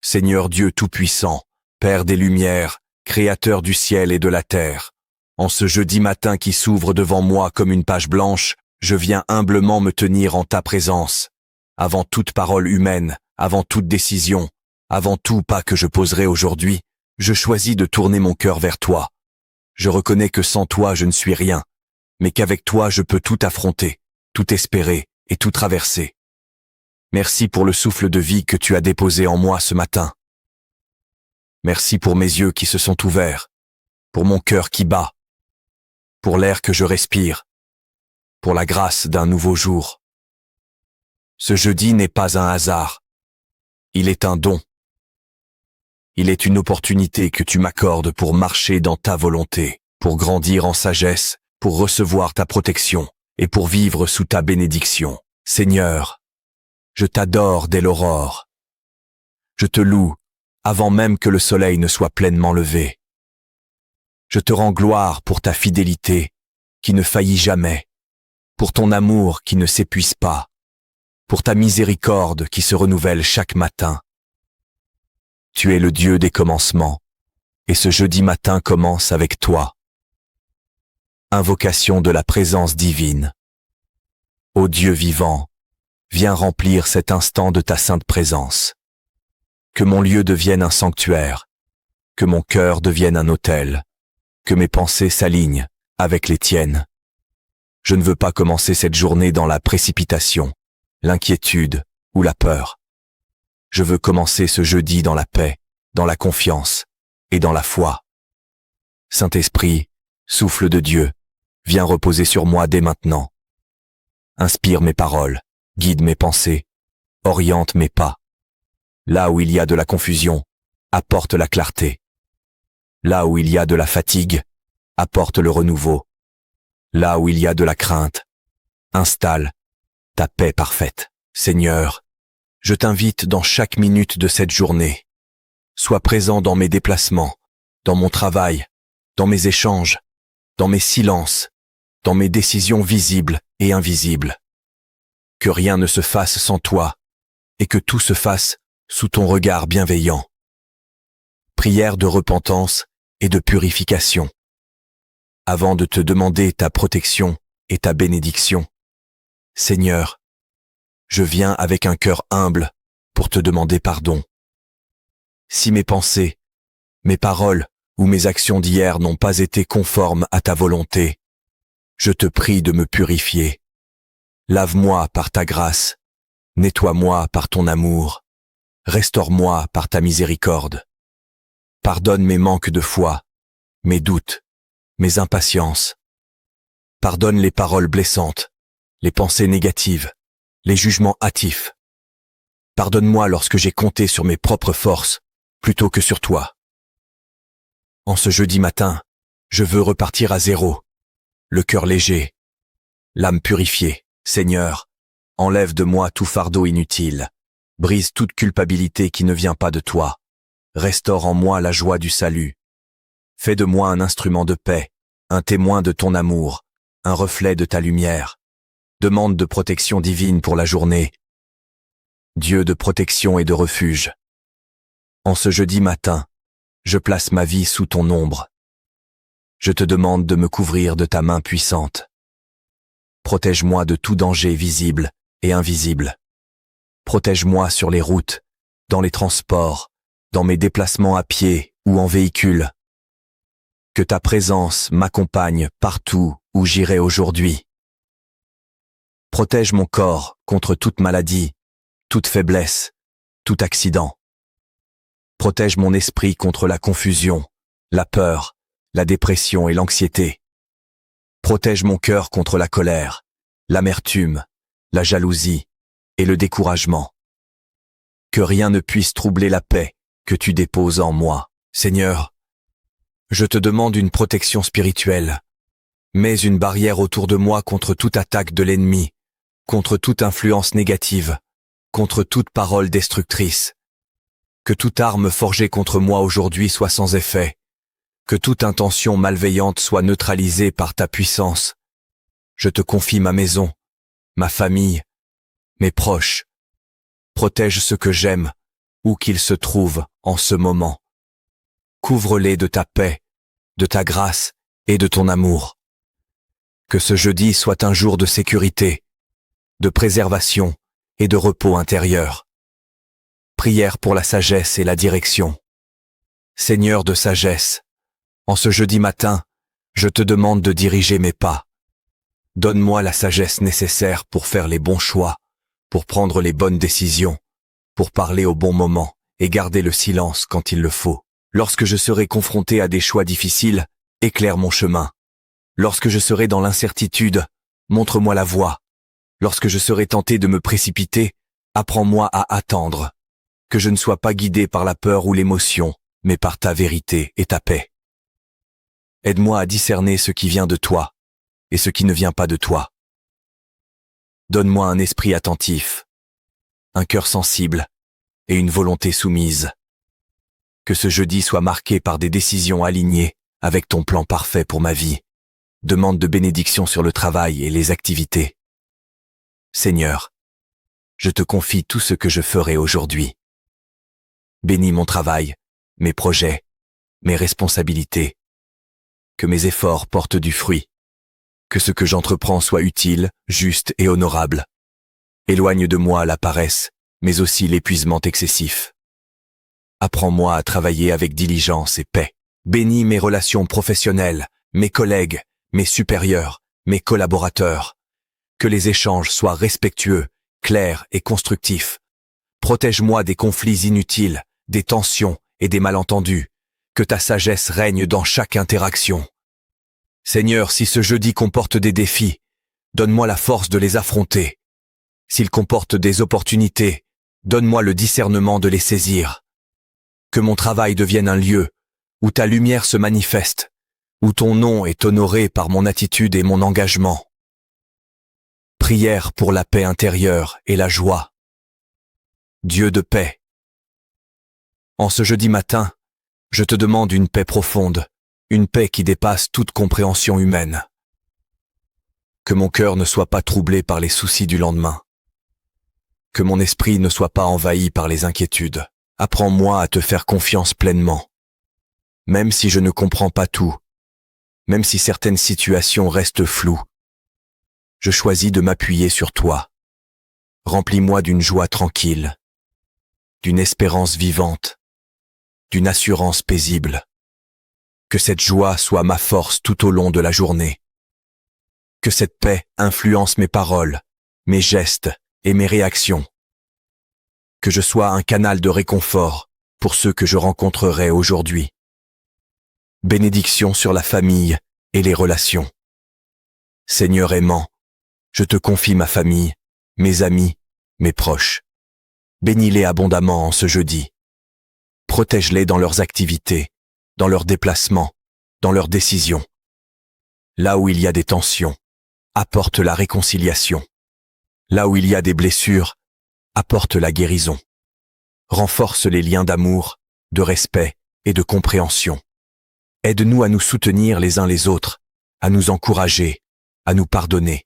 Seigneur Dieu Tout-Puissant, Père des Lumières, Créateur du ciel et de la terre. En ce jeudi matin qui s'ouvre devant moi comme une page blanche, je viens humblement me tenir en ta présence. Avant toute parole humaine, avant toute décision, avant tout pas que je poserai aujourd'hui, je choisis de tourner mon cœur vers toi. Je reconnais que sans toi je ne suis rien, mais qu'avec toi je peux tout affronter, tout espérer et tout traverser. Merci pour le souffle de vie que tu as déposé en moi ce matin. Merci pour mes yeux qui se sont ouverts, pour mon cœur qui bat, pour l'air que je respire, pour la grâce d'un nouveau jour. Ce jeudi n'est pas un hasard. Il est un don. Il est une opportunité que tu m'accordes pour marcher dans ta volonté, pour grandir en sagesse, pour recevoir ta protection et pour vivre sous ta bénédiction. Seigneur, je t'adore dès l'aurore. Je te loue avant même que le soleil ne soit pleinement levé. Je te rends gloire pour ta fidélité qui ne faillit jamais, pour ton amour qui ne s'épuise pas, pour ta miséricorde qui se renouvelle chaque matin. Tu es le Dieu des commencements, et ce jeudi matin commence avec toi. Invocation de la présence divine. Ô Dieu vivant, viens remplir cet instant de ta sainte présence. Que mon lieu devienne un sanctuaire, que mon cœur devienne un autel, que mes pensées s'alignent avec les tiennes. Je ne veux pas commencer cette journée dans la précipitation, l'inquiétude ou la peur. Je veux commencer ce jeudi dans la paix, dans la confiance et dans la foi. Saint-Esprit, souffle de Dieu, viens reposer sur moi dès maintenant. Inspire mes paroles, guide mes pensées, oriente mes pas. Là où il y a de la confusion, apporte la clarté. Là où il y a de la fatigue, apporte le renouveau. Là où il y a de la crainte, installe ta paix parfaite. Seigneur, je t'invite dans chaque minute de cette journée. Sois présent dans mes déplacements, dans mon travail, dans mes échanges, dans mes silences, dans mes décisions visibles et invisibles. Que rien ne se fasse sans toi, et que tout se fasse sous ton regard bienveillant. Prière de repentance et de purification. Avant de te demander ta protection et ta bénédiction, Seigneur, je viens avec un cœur humble pour te demander pardon. Si mes pensées, mes paroles ou mes actions d'hier n'ont pas été conformes à ta volonté, je te prie de me purifier. Lave-moi par ta grâce, nettoie-moi par ton amour, restaure-moi par ta miséricorde. Pardonne mes manques de foi, mes doutes, mes impatiences. Pardonne les paroles blessantes, les pensées négatives, les jugements hâtifs. Pardonne-moi lorsque j'ai compté sur mes propres forces plutôt que sur toi. En ce jeudi matin, je veux repartir à zéro, le cœur léger, l'âme purifiée. Seigneur, enlève de moi tout fardeau inutile, brise toute culpabilité qui ne vient pas de toi, restaure en moi la joie du salut. Fais de moi un instrument de paix, un témoin de ton amour, un reflet de ta lumière. Demande de protection divine pour la journée. Dieu de protection et de refuge. En ce jeudi matin, je place ma vie sous ton ombre. Je te demande de me couvrir de ta main puissante. Protège-moi de tout danger visible et invisible. Protège-moi sur les routes, dans les transports, dans mes déplacements à pied ou en véhicule. Que ta présence m'accompagne partout où j'irai aujourd'hui. Protège mon corps contre toute maladie, toute faiblesse, tout accident. Protège mon esprit contre la confusion, la peur, la dépression et l'anxiété. Protège mon cœur contre la colère, l'amertume, la jalousie et le découragement. Que rien ne puisse troubler la paix que tu déposes en moi. Seigneur, je te demande une protection spirituelle. Mets une barrière autour de moi contre toute attaque de l'ennemi, contre toute influence négative, contre toute parole destructrice. Que toute arme forgée contre moi aujourd'hui soit sans effet. Que toute intention malveillante soit neutralisée par ta puissance. Je te confie ma maison, ma famille, mes proches. Protège ce que j'aime, où qu'ils se trouvent en ce moment. Couvre-les de ta paix, de ta grâce et de ton amour. Que ce jeudi soit un jour de sécurité, de préservation et de repos intérieur. Prière pour la sagesse et la direction. Seigneur de sagesse, en ce jeudi matin, je te demande de diriger mes pas. Donne-moi la sagesse nécessaire pour faire les bons choix, pour prendre les bonnes décisions, pour parler au bon moment et garder le silence quand il le faut. Lorsque je serai confronté à des choix difficiles, éclaire mon chemin. Lorsque je serai dans l'incertitude, montre-moi la voie. Lorsque je serai tenté de me précipiter, apprends-moi à attendre. Que je ne sois pas guidé par la peur ou l'émotion, mais par ta vérité et ta paix. Aide-moi à discerner ce qui vient de toi et ce qui ne vient pas de toi. Donne-moi un esprit attentif, un cœur sensible et une volonté soumise. Que ce jeudi soit marqué par des décisions alignées avec ton plan parfait pour ma vie. Demande de bénédiction sur le travail et les activités. Seigneur, je te confie tout ce que je ferai aujourd'hui. Bénis mon travail, mes projets, mes responsabilités. Que mes efforts portent du fruit. Que ce que j'entreprends soit utile, juste et honorable. Éloigne de moi la paresse, mais aussi l'épuisement excessif. Apprends-moi à travailler avec diligence et paix. Bénis mes relations professionnelles, mes collègues, mes supérieurs, mes collaborateurs. Que les échanges soient respectueux, clairs et constructifs. Protège-moi des conflits inutiles, des tensions et des malentendus. Que ta sagesse règne dans chaque interaction. Seigneur, si ce jeudi comporte des défis, donne-moi la force de les affronter. S'il comporte des opportunités, donne-moi le discernement de les saisir. Que mon travail devienne un lieu où ta lumière se manifeste, où ton nom est honoré par mon attitude et mon engagement. Prière pour la paix intérieure et la joie. Dieu de paix. En ce jeudi matin, je te demande une paix profonde, une paix qui dépasse toute compréhension humaine. Que mon cœur ne soit pas troublé par les soucis du lendemain. Que mon esprit ne soit pas envahi par les inquiétudes. Apprends-moi à te faire confiance pleinement. Même si je ne comprends pas tout, même si certaines situations restent floues, je choisis de m'appuyer sur toi. Remplis-moi d'une joie tranquille, d'une espérance vivante, d'une assurance paisible. Que cette joie soit ma force tout au long de la journée. Que cette paix influence mes paroles, mes gestes et mes réactions. Que je sois un canal de réconfort pour ceux que je rencontrerai aujourd'hui. Bénédiction sur la famille et les relations. Seigneur aimant, je te confie ma famille, mes amis, mes proches. Bénis-les abondamment en ce jeudi. Protège-les dans leurs activités, dans leurs déplacements, dans leurs décisions. Là où il y a des tensions, apporte la réconciliation. Là où il y a des blessures, apporte la guérison. Renforce les liens d'amour, de respect et de compréhension. Aide-nous à nous soutenir les uns les autres, à nous encourager, à nous pardonner.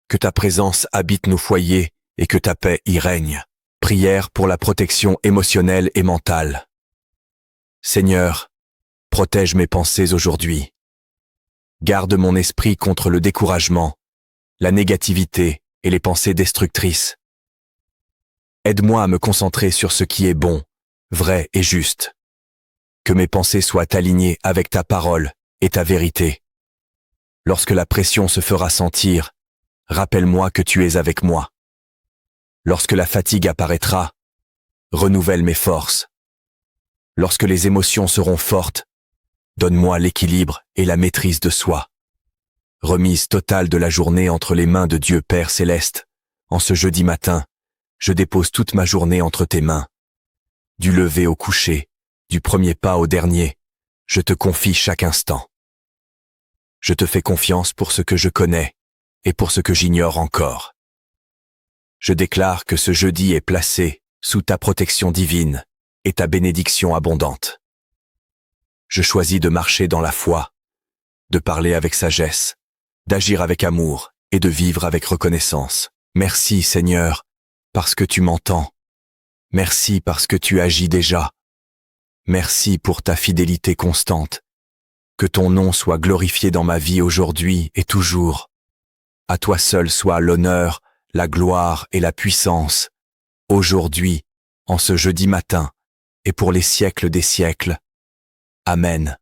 Que ta présence habite nos foyers et que ta paix y règne. Prière pour la protection émotionnelle et mentale. Seigneur, protège mes pensées aujourd'hui. Garde mon esprit contre le découragement, la négativité et les pensées destructrices. Aide-moi à me concentrer sur ce qui est bon, vrai et juste. Que mes pensées soient alignées avec ta parole et ta vérité. Lorsque la pression se fera sentir, rappelle-moi que tu es avec moi. Lorsque la fatigue apparaîtra, renouvelle mes forces. Lorsque les émotions seront fortes, donne-moi l'équilibre et la maîtrise de soi. Remise totale de la journée entre les mains de Dieu Père Céleste. En ce jeudi matin, je dépose toute ma journée entre tes mains. Du lever au coucher, du premier pas au dernier, je te confie chaque instant. Je te fais confiance pour ce que je connais et pour ce que j'ignore encore. Je déclare que ce jeudi est placé sous ta protection divine et ta bénédiction abondante. Je choisis de marcher dans la foi, de parler avec sagesse, d'agir avec amour et de vivre avec reconnaissance. Merci Seigneur, parce que tu m'entends. Merci parce que tu agis déjà. Merci pour ta fidélité constante. Que ton nom soit glorifié dans ma vie aujourd'hui et toujours. À toi seul soit l'honneur, la gloire et la puissance, aujourd'hui, en ce jeudi matin, et pour les siècles des siècles. Amen.